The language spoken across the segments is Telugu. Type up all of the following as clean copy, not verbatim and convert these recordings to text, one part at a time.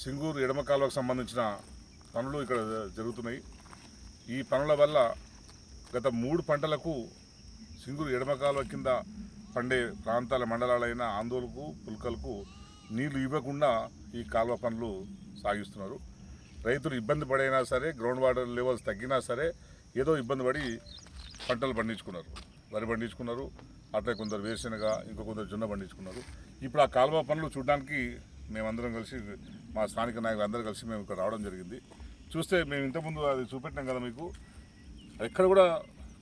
సింగూరు ఎడమ కాలువకు సంబంధించిన పనులు ఇక్కడ జరుగుతున్నాయి. ఈ పనుల వల్ల గత 3 పంటలకు సింగూరు ఎడమ కాలువ కింద పండే ప్రాంతాల మండలాలైన ఆందోళనకు పుల్కలకు నీళ్లు ఇవ్వకుండా ఈ కాలువ పనులు సాగిస్తున్నారు. రైతులు ఇబ్బంది పడైనా సరే, గ్రౌండ్ వాటర్ లెవెల్స్ తగ్గినా సరే ఏదో ఇబ్బంది పడి పంటలు పండించుకున్నారు. వరి పండించుకున్నారు, అట్లా కొందరు వేరుశెనగ, ఇంకో కొందరు జొన్న పండించుకున్నారు. ఇప్పుడు ఆ కాలువ పనులు చూడడానికి మేమందరం కలిసి, మా స్థానిక నాయకులు అందరూ కలిసి మేము ఇక్కడ రావడం జరిగింది. చూస్తే మేము ఇంతకుముందు అది చూపెట్టినాం కదా మీకు, ఎక్కడ కూడా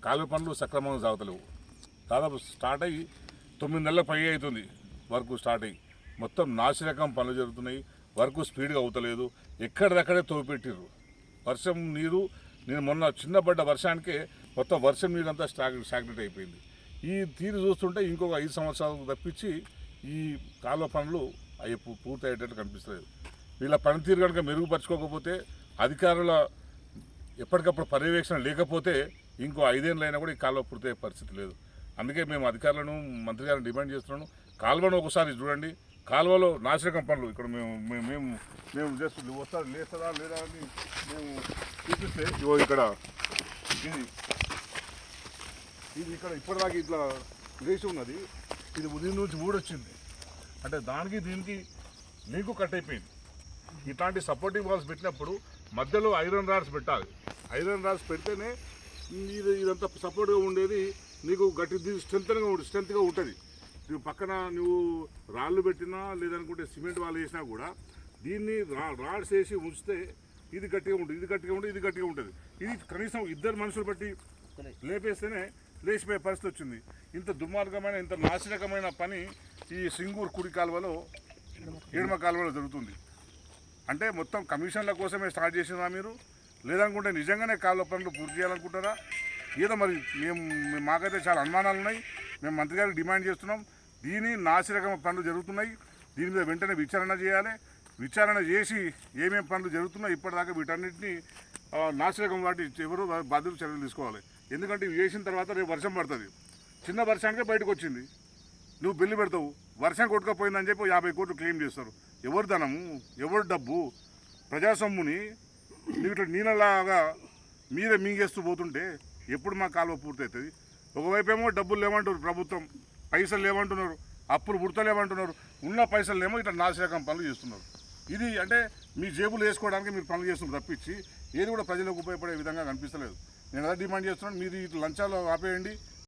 కాలువ పనులు సక్రమంగా సాగుతలేవు. దాదాపు స్టార్ట్ అయ్యి 9 నెలల పై అవుతుంది వర్క్ స్టార్ట్ అయ్యి. మొత్తం నాసిరకం పనులు జరుగుతున్నాయి, వర్క్ స్పీడ్గా అవుతలేదు. ఎక్కడిదక్కడే తోపెట్టిర్రు. వర్షం నీరు, నేను మొన్న చిన్నపడ్డ వర్షానికే మొత్తం వర్షం నీరు అంతా స్టాగ్నెట్ అయిపోయింది. ఈ తీరు చూస్తుంటే ఇంకొక 5 సంవత్సరాలకు తప్పించి ఈ కాలువ పనులు అవి పూర్తి అయ్యేటట్టు కనిపిస్తలేదు. వీళ్ళ పనితీరు కనుక మెరుగుపరచుకోకపోతే, అధికారుల ఎప్పటికప్పుడు పర్యవేక్షణ లేకపోతే ఇంకో 5 ఏళ్ళైనా కూడా ఈ కాలువ పూర్తయ్యే పరిస్థితి లేదు. అందుకే మేము అధికారులను, మంత్రి గారిని డిమాండ్ చేస్తున్నాను, కాలువను ఒకసారి చూడండి. కాలువలో నాసిరకం పనులు ఇక్కడ మేము జస్ట్ వస్తా లేస్తుందా లేదా అని మేము చూపిస్తే, ఇగో ఇక్కడ ఇది ఇక్కడ ఇప్పటిదాకా ఇట్లా లేచి ఉన్నది. ఇది ఉదయం నుంచి ఊడొచ్చింది అంటే దానికి దీనికి లింకు కట్ అయిపోయింది. ఇట్లాంటి సపోర్టింగ్ వాల్స్ పెట్టినప్పుడు మధ్యలో ఐరన్ రాడ్స్ పెట్టాలి. ఐరన్ రాడ్స్ పెడితేనే ఇదంతా సపోర్ట్గా ఉండేది, నీకు గట్టి స్ట్రెంత్గా ఉంటుంది. నువ్వు పక్కన నువ్వు రాళ్ళు పెట్టినా లేదనుకుంటే సిమెంట్ వాళ్ళు వేసినా కూడా దీన్ని రాడ్స్ వేసి ఉంచితే ఇది గట్టిగా ఉంటుంది, ఇది గట్టిగా ఉంటుంది, ఇది గట్టిగా ఉంటుంది. ఇది కనీసం 2 మనుషులు బట్టి లేపేస్తేనే లేచిపోయే పరిస్థితి వచ్చింది. ఇంత దుర్మార్గమైన, ఇంత నాసిరకమైన పని ఈ సింగూరు కుడి కాలువలో, ఎడమ కాలువలో జరుగుతుంది. అంటే మొత్తం కమిషన్ల కోసమే స్టార్ట్ చేసినా మీరు, లేదనుకుంటే నిజంగానే కాలువ పనులు పూర్తి చేయాలనుకుంటారా? ఏదో మరి మాకైతే చాలా అనుమానాలు ఉన్నాయి. మేము మంత్రి గారికి డిమాండ్ చేస్తున్నాం, దీని నాసిరకం పనులు జరుగుతున్నాయి, దీని మీద వెంటనే విచారణ చేయాలి. విచారణ చేసి ఏమేమి పనులు జరుగుతున్నాయి ఇప్పటిదాకా వీటన్నిటిని నాసిరకం వాటి ఎవరు బాధ్యత చర్యలు తీసుకోవాలి. ఎందుకంటే ఇవి చేసిన తర్వాత రేపు వర్షం పడుతుంది. చిన్న వర్షానికే బయటకు వచ్చింది, నువ్వు బిల్లు పెడతావు. వర్షం కొట్టుకపోయిందని చెప్పి 50 కోట్లు క్లెయిమ్ చేస్తారు. ఎవరు ధనము, ఎవరు డబ్బు, ప్రజాసొమ్ముని నువ్వు ఇట్లా నీళ్ళలాగా మీరే మింగేస్తూ పోతుంటే ఎప్పుడు మా కాలువ పూర్తవుతుంది? ఒకవైపు ఏమో డబ్బులు లేవంటున్నారు ప్రభుత్వం, పైసలు లేవంటున్నారు, అప్పులు పుడతలేమంటున్నారు, ఉన్న పైసలు ఏమో ఇట్లా నాసిరకం పనులు చేస్తున్నారు. ఇది అంటే మీ జేబులు వేసుకోవడానికి మీరు పనులు చేస్తున్నారు తప్పించి ఏది కూడా ప్రజలకు ఉపయోగపడే విధంగా కనిపిస్తలేదు. నేను అదే డిమాండ్ చేస్తున్నాను, మీరు ఇట్లా లంచాలు ఆపేయండి.